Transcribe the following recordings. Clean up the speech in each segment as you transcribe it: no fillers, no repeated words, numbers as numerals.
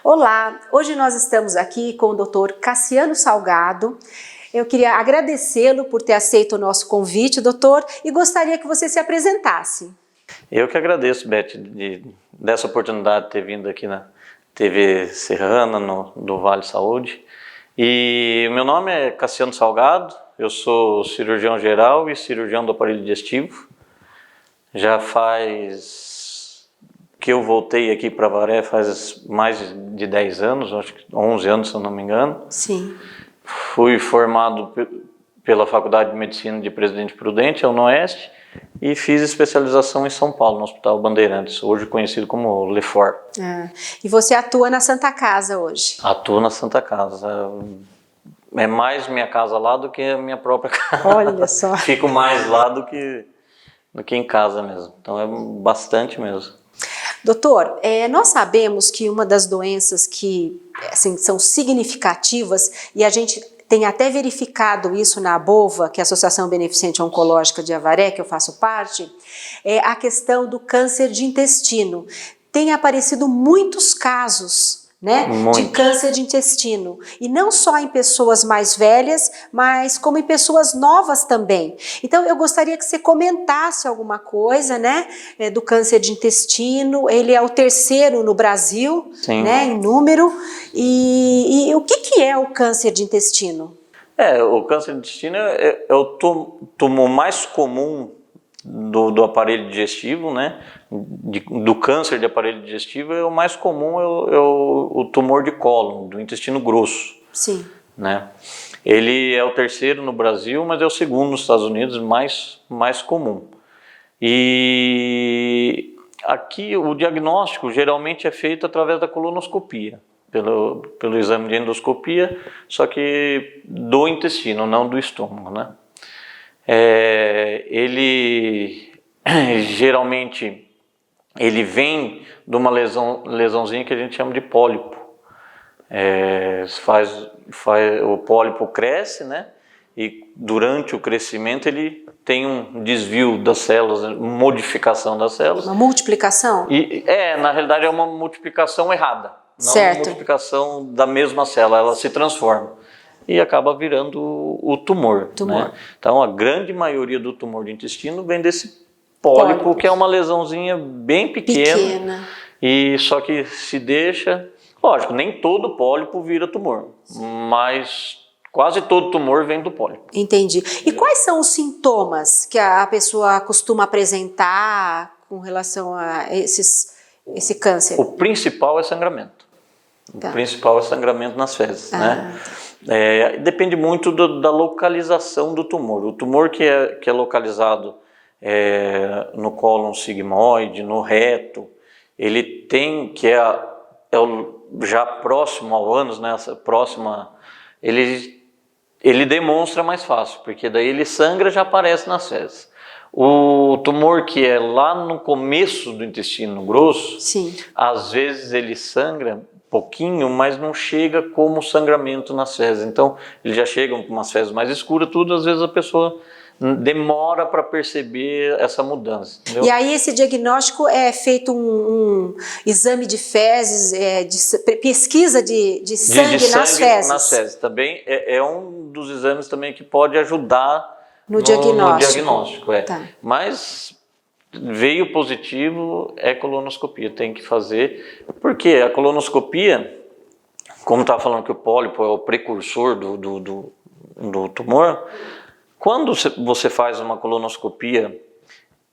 Olá, hoje nós estamos aqui com o Dr. Cassiano Salgado. Eu queria agradecê-lo por ter aceito o nosso convite, doutor, e gostaria que você se apresentasse. Eu que agradeço, Beth, dessa oportunidade de ter vindo aqui na TV Serrana, do Vale Saúde. E meu nome é Cassiano Salgado, eu sou cirurgião geral e cirurgião do aparelho digestivo. Já faz que eu voltei aqui para Avaré faz mais de 10 anos, acho que 11 anos, se eu não me engano. Sim. Fui formado pela Faculdade de Medicina de Presidente Prudente, a UNOeste, e fiz especialização em São Paulo, no Hospital Bandeirantes, hoje conhecido como Lefor. E você atua na Santa Casa hoje? Atuo na Santa Casa. É mais minha casa lá do que a minha própria casa. Olha só. Fico mais lá do que em casa mesmo. Então é bastante mesmo. Doutor, nós sabemos que uma das doenças que assim, são significativas, e a gente tem até verificado isso na ABOVA, que é a Associação Beneficente Oncológica de Avaré, que eu faço parte, é a questão do câncer de intestino. Tem aparecido muitos casos, né, de câncer de intestino, e não só em pessoas mais velhas, mas como em pessoas novas também. Então eu gostaria que você comentasse alguma coisa, né, do câncer de intestino. Ele é o terceiro no Brasil, né, em número, e o que é o câncer de intestino? O câncer de intestino é o tumor mais comum do aparelho digestivo, né? Do câncer de aparelho digestivo, o mais comum é o tumor de cólon, do intestino grosso. Sim. Né? Ele é o terceiro no Brasil, mas é o segundo nos Estados Unidos mais comum. E aqui o diagnóstico geralmente é feito através da colonoscopia, pelo exame de endoscopia, só que do intestino, não do estômago, né? Ele geralmente ele vem de uma lesãozinha que a gente chama de pólipo. O pólipo cresce, né? E durante o crescimento ele tem um desvio das células, modificação das células. Uma multiplicação? Na realidade é uma multiplicação errada. Não certo. Uma multiplicação da mesma célula, ela se transforma e acaba virando o tumor. Né? Então a grande maioria do tumor de intestino vem desse pólipo, que é uma lesãozinha bem pequena. E só que se deixa, lógico, nem todo pólipo vira tumor, mas quase todo tumor vem do pólipo. Entendi. E quais são os sintomas que a pessoa costuma apresentar com relação a esse câncer? O principal é sangramento. O principal é sangramento nas fezes, né? Depende muito da localização do tumor. O tumor que é localizado no cólon sigmoide, no reto, ele tem, já próximo ao ânus, né, ele demonstra mais fácil, porque daí ele sangra e já aparece nas fezes. O tumor que é lá no começo do intestino grosso, sim, às vezes ele sangra pouquinho, mas não chega como sangramento nas fezes. Então, ele já chega com umas fezes mais escuras, tudo, às vezes a pessoa demora para perceber essa mudança. Entendeu? E aí esse diagnóstico é feito um exame de fezes, pesquisa de sangue nas fezes? Nas fezes. Também é um dos exames também que pode ajudar no diagnóstico. Tá. Mas veio positivo, é colonoscopia, tem que fazer, porque a colonoscopia, como estava falando que o pólipo é o precursor do tumor, quando você faz uma colonoscopia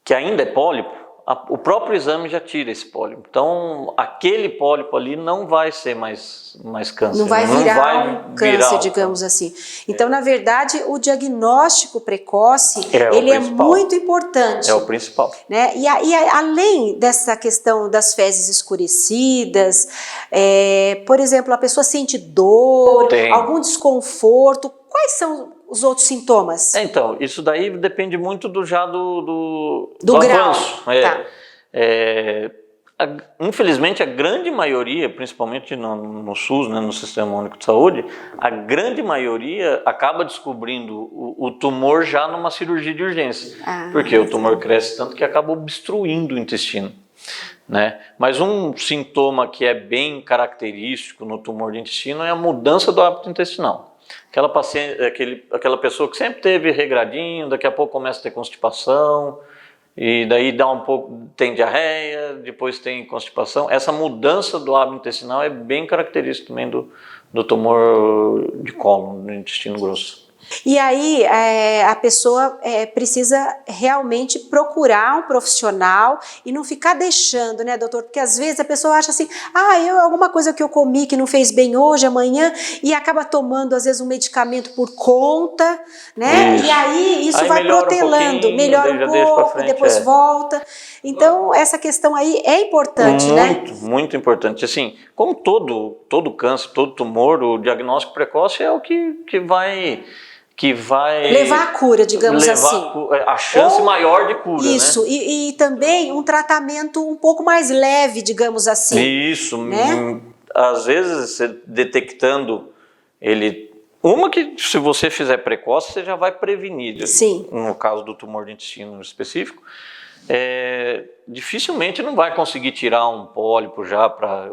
que ainda é pólipo, o próprio exame já tira esse pólipo. Então, aquele pólipo ali não vai ser mais câncer. Não vai virar um câncer, digamos assim. Então, na verdade, o diagnóstico precoce, ele é muito importante. É o principal. Né? E além dessa questão das fezes escurecidas, por exemplo, a pessoa sente dor, algum desconforto, quais são os outros sintomas? Então, isso daí depende muito do grau. Avanço. Infelizmente, a grande maioria, principalmente no SUS, né, no Sistema Único de Saúde, a grande maioria acaba descobrindo o tumor já numa cirurgia de urgência. Porque o tumor cresce tanto que acaba obstruindo o intestino. né? Mas um sintoma que é bem característico no tumor de intestino é a mudança do hábito intestinal. Aquela paciente, aquela pessoa que sempre teve regradinho, daqui a pouco começa a ter constipação, e daí dá um pouco, tem diarreia, depois tem constipação. Essa mudança do hábito intestinal é bem característica também do tumor de cólon, do intestino grosso. E aí a pessoa precisa realmente procurar um profissional e não ficar deixando, né, doutor? Porque às vezes a pessoa acha assim, alguma coisa que eu comi que não fez bem hoje, amanhã, e acaba tomando às vezes um medicamento por conta, né? Isso. E aí isso vai protelando, melhora um pouco, depois volta. Então essa questão aí é importante, né? Muito importante. Assim, como todo câncer, todo tumor, o diagnóstico precoce é o que vai levar a cura, digamos assim. A chance maior de cura, isso, né? E também um tratamento um pouco mais leve, digamos assim. Isso, né? Às vezes você detectando ele, uma que se você fizer precoce, você já vai prevenir. Sim. No caso do tumor de intestino específico, dificilmente não vai conseguir tirar um pólipo já para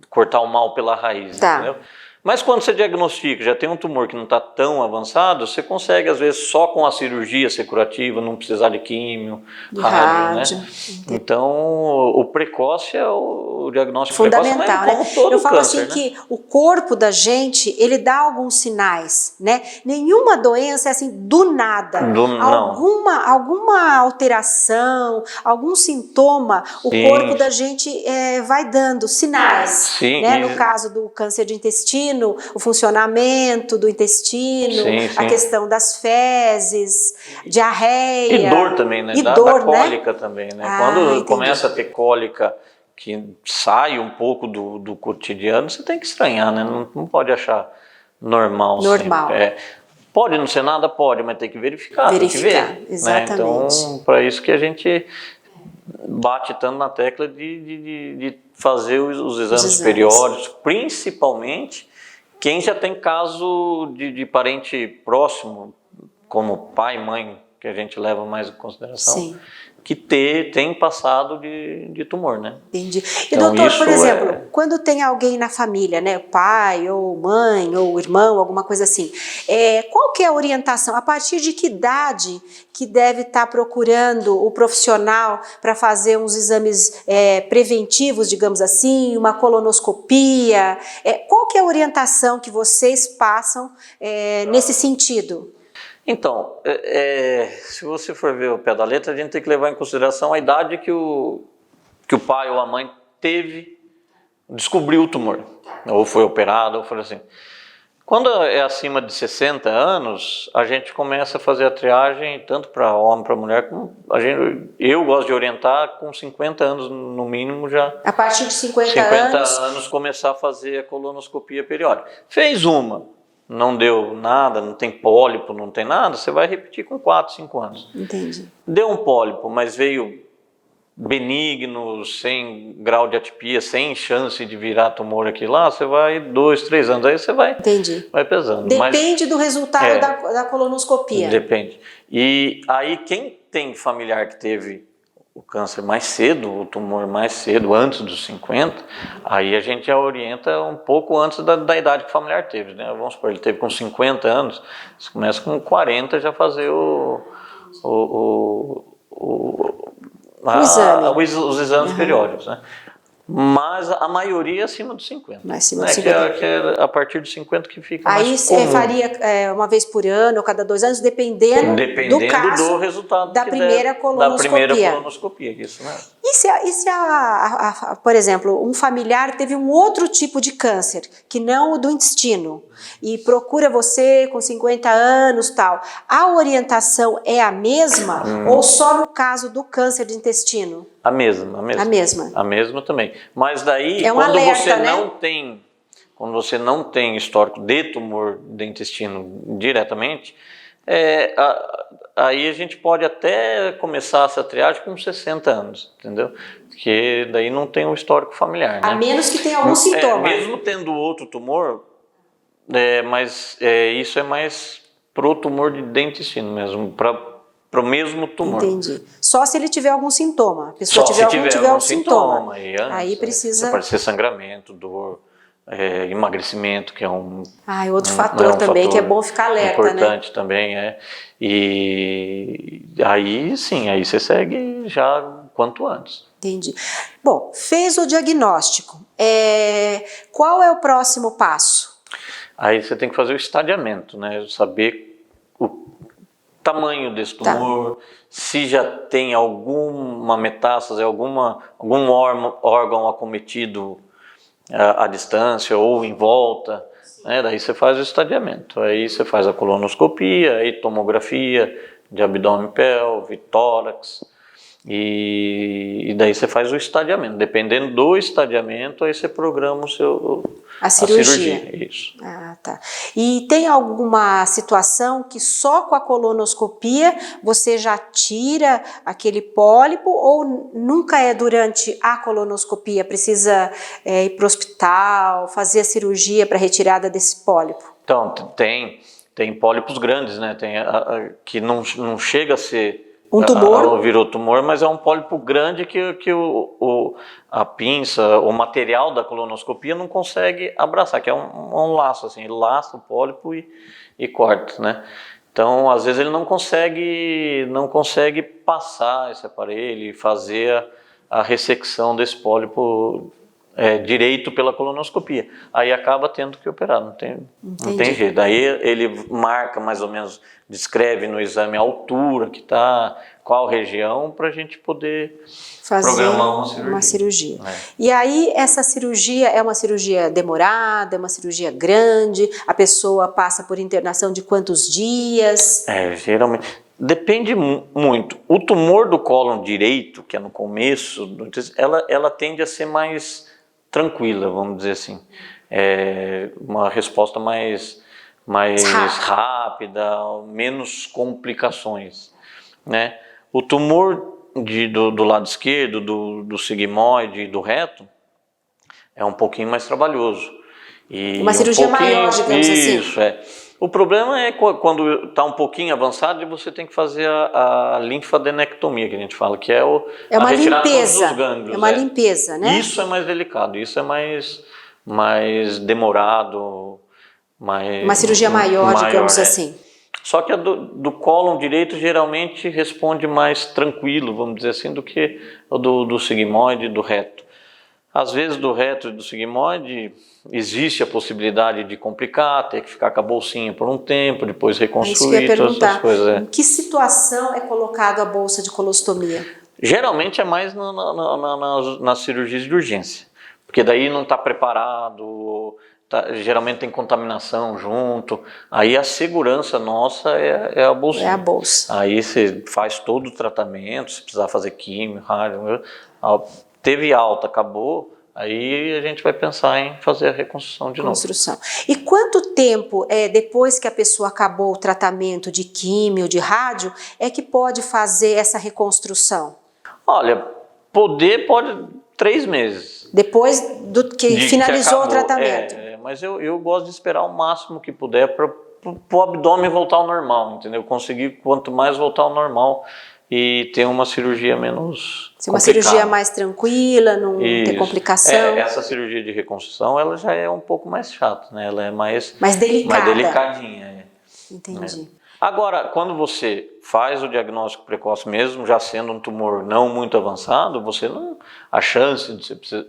cortar o mal pela raiz, entendeu? Mas quando você diagnostica, já tem um tumor que não está tão avançado, você consegue, às vezes, só com a cirurgia ser curativa, não precisar de químio, rádio, né? Então, o precoce é o diagnóstico fundamental, precoce, né? Eu falo câncer, assim, né? Que o corpo da gente, ele dá alguns sinais, né? Nenhuma doença é assim, do nada. Alguma alteração, algum sintoma, o corpo da gente vai dando sinais, né? No caso do câncer de intestino, o funcionamento do intestino, a questão das fezes, diarreia. E dor também, né? Da cólica também, né? Quando começa a ter cólica que sai um pouco do cotidiano, você tem que estranhar, né? Não pode achar normal. Pode não ser nada? Pode, mas tem que verificar. Tem que ver, exatamente. Né? Então, para isso que a gente bate tanto na tecla de fazer os exames periódicos, principalmente quem já tem caso de parente próximo, como pai e mãe, que a gente leva mais em consideração, que tem passado de tumor, né? Entendi. E então, doutor, por exemplo, quando tem alguém na família, né, pai ou mãe ou irmão, alguma coisa assim, qual que é a orientação? A partir de que idade que deve estar procurando o profissional para fazer uns exames preventivos, digamos assim, uma colonoscopia? Qual que é a orientação que vocês passam nesse sentido? Então, se você for ver o pé da letra, a gente tem que levar em consideração a idade que o pai ou a mãe descobriu o tumor, ou foi operado, ou foi assim. Quando é acima de 60 anos, a gente começa a fazer a triagem tanto para homem, para mulher, como eu gosto de orientar com 50 anos no mínimo já. A partir de 50 anos começar a fazer a colonoscopia periódica. Fez uma, não deu nada, não tem pólipo, não tem nada, você vai repetir com 4, 5 anos. Entendi. Deu um pólipo, mas veio benigno, sem grau de atipia, sem chance de virar tumor aqui lá, você vai 2, 3 anos, aí você vai pesando. Depende do resultado da colonoscopia. Depende. E aí quem tem familiar que teve o câncer mais cedo, o tumor mais cedo, antes dos 50, aí a gente já orienta um pouco antes da idade que o familiar teve, né? Vamos supor, ele teve com 50 anos, você começa com 40 já fazer os exames periódicos, né? Mas a maioria acima dos 50. Acima dos 50. Que é a partir de 50 que fica aí mais comum. Aí você faria uma vez por ano, ou cada 2 anos, dependendo do caso, do resultado da primeira colonoscopia. Isso, né? E se por exemplo, um familiar teve um outro tipo de câncer, que não o do intestino, e procura você com 50 anos tal, a orientação é a mesma ou só no caso do câncer de intestino? A mesma. A mesma também. Mas daí, quando você não tem histórico de tumor de intestino diretamente, aí a gente pode até começar essa triagem com 60 anos, entendeu? Porque daí não tem um histórico familiar, né? A menos que tenha algum sintoma. Mesmo tendo outro tumor, mas isso é mais pro tumor de intestino mesmo, para o mesmo tumor. Entendi. Só se ele tiver algum sintoma. A pessoa Só tiver se tiver algum algum sintoma. Aí precisa... Pode ser sangramento, dor, emagrecimento, que é outro fator também, que é bom ficar alerta, importante, né? Também, E aí sim, aí você segue já quanto antes. Entendi. Bom, fez o diagnóstico. Qual é o próximo passo? Aí você tem que fazer o estadiamento, né? Saber o tamanho desse tumor, se já tem alguma metástase, algum órgão acometido à distância ou em volta, né? Daí você faz o estadiamento, aí você faz a colonoscopia, aí tomografia de abdômen, pelve, tórax, e daí você faz o estadiamento. Dependendo do estadiamento, aí você programa a cirurgia. Isso. Tá. E tem alguma situação que só com a colonoscopia você já tira aquele pólipo, ou nunca é durante a colonoscopia? Precisa ir para o hospital, fazer a cirurgia para retirada desse pólipo? Então, tem pólipos grandes, né? Que não chega a ser um tumor. Virou tumor, mas é um pólipo grande que a pinça, o material da colonoscopia não consegue abraçar, que é um laço, assim, ele laça o pólipo e corta, né? Então, às vezes ele não consegue passar esse aparelho e fazer a ressecção desse pólipo direito pela colonoscopia. Aí acaba tendo que operar, não tem jeito. Aí ele marca mais ou menos, descreve no exame a altura que está, qual região, para a gente poder programar uma cirurgia. E aí essa cirurgia é uma cirurgia demorada, é uma cirurgia grande, a pessoa passa por internação de quantos dias? Geralmente... Depende muito. O tumor do cólon direito, que é no começo, ela tende a ser mais tranquila, vamos dizer assim. Uma resposta mais rápida, menos complicações, né? O tumor do lado esquerdo, do sigmoide e do reto, é um pouquinho mais trabalhoso. Uma cirurgia maior, digamos assim. Isso, O problema é quando está um pouquinho avançado e você tem que fazer a linfadenectomia, que a gente fala, que é uma limpeza, dos gânglios. É uma limpeza, né? Isso é mais delicado, isso é mais demorado. Uma cirurgia maior, digamos assim. Só que a do cólon direito geralmente responde mais tranquilo, vamos dizer assim, do que o do sigmoide e do reto. Às vezes do reto e do sigmoide existe a possibilidade de complicar, ter que ficar com a bolsinha por um tempo, depois reconstruir, isso que eu ia perguntar. Todas essas coisas. Em que situação é colocado a bolsa de colostomia? Geralmente é mais nas cirurgias de urgência, porque daí não está preparado, geralmente tem contaminação junto, aí a segurança nossa é a bolsinha. É a bolsa. Aí você faz todo o tratamento, se precisar fazer químio, rádio, teve alta, acabou, aí a gente vai pensar em fazer a reconstrução de novo. E quanto tempo depois que a pessoa acabou o tratamento de químio, de rádio, é que pode fazer essa reconstrução? Olha, pode 3 meses. Depois do que finalizou o tratamento. Mas eu gosto de esperar o máximo que puder para o abdômen voltar ao normal, entendeu? Conseguir quanto mais voltar ao normal e ter uma cirurgia menos complicada. Uma cirurgia mais tranquila, não ter complicação. Essa cirurgia de reconstrução, ela já é um pouco mais chata, né? Ela é mais delicada. Mais delicadinha. Entendi. Agora, quando você faz o diagnóstico precoce mesmo, já sendo um tumor não muito avançado, a chance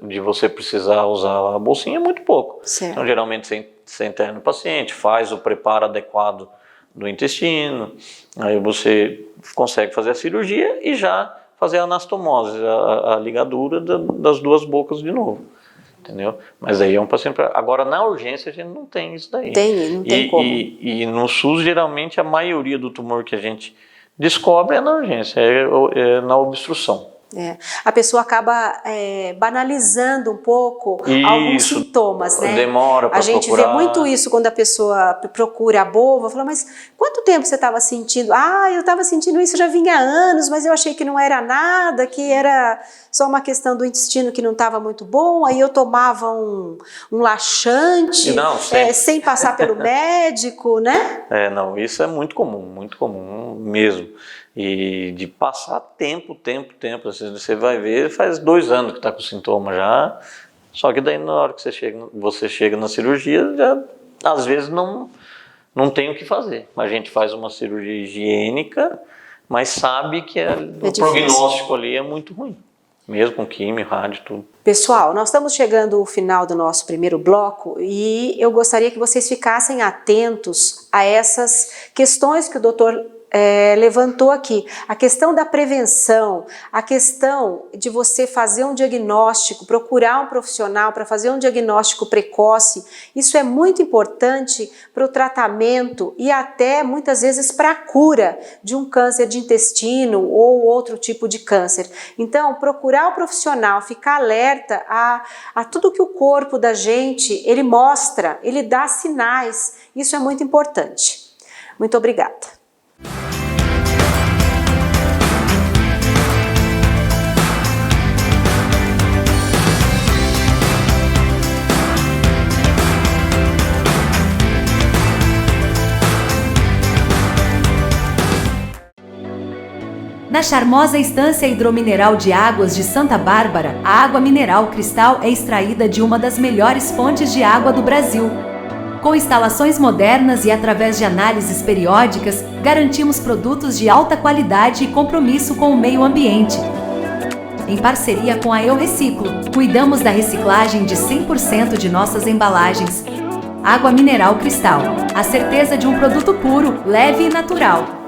de você precisar usar a bolsinha é muito pouco. Certo. Então, geralmente, você interna o paciente, faz o preparo adequado do intestino, aí você consegue fazer a cirurgia e já fazer a anastomose, a ligadura das duas bocas de novo. Entendeu? Mas aí é um paciente... Agora, na urgência, a gente não tem isso daí. Não tem como. E no SUS, geralmente, a maioria do tumor que a gente descobre é na urgência, é na obstrução. A pessoa acaba banalizando um pouco alguns sintomas, né? Demora para procurar. A gente vê muito isso quando a pessoa procura a bova, fala, mas quanto tempo você estava sentindo? Eu estava sentindo isso já vinha há anos, mas eu achei que não era nada, que era só uma questão do intestino que não estava muito bom, aí eu tomava um laxante, sem passar pelo médico, né? Não, isso é muito comum mesmo. E de passar tempo, você vai ver, faz 2 anos que está com sintoma já, só que daí na hora que você chega na cirurgia, já, às vezes não tem o que fazer. A gente faz uma cirurgia higiênica, mas sabe que o prognóstico ali é muito ruim, mesmo com químio, rádio, tudo. Pessoal, nós estamos chegando ao final do nosso primeiro bloco e eu gostaria que vocês ficassem atentos a essas questões que o doutor levantou aqui. A questão da prevenção, a questão de você fazer um diagnóstico, procurar um profissional para fazer um diagnóstico precoce, isso é muito importante para o tratamento e até muitas vezes para a cura de um câncer de intestino ou outro tipo de câncer. Então, procurar o profissional, ficar alerta a tudo que o corpo da gente, ele mostra, ele dá sinais, isso é muito importante. Muito obrigada. Na charmosa Estância Hidromineral de Águas de Santa Bárbara, a água mineral Cristal é extraída de uma das melhores fontes de água do Brasil. Com instalações modernas e através de análises periódicas, garantimos produtos de alta qualidade e compromisso com o meio ambiente. Em parceria com a Eu Reciclo, cuidamos da reciclagem de 100% de nossas embalagens. Água mineral Cristal, a certeza de um produto puro, leve e natural.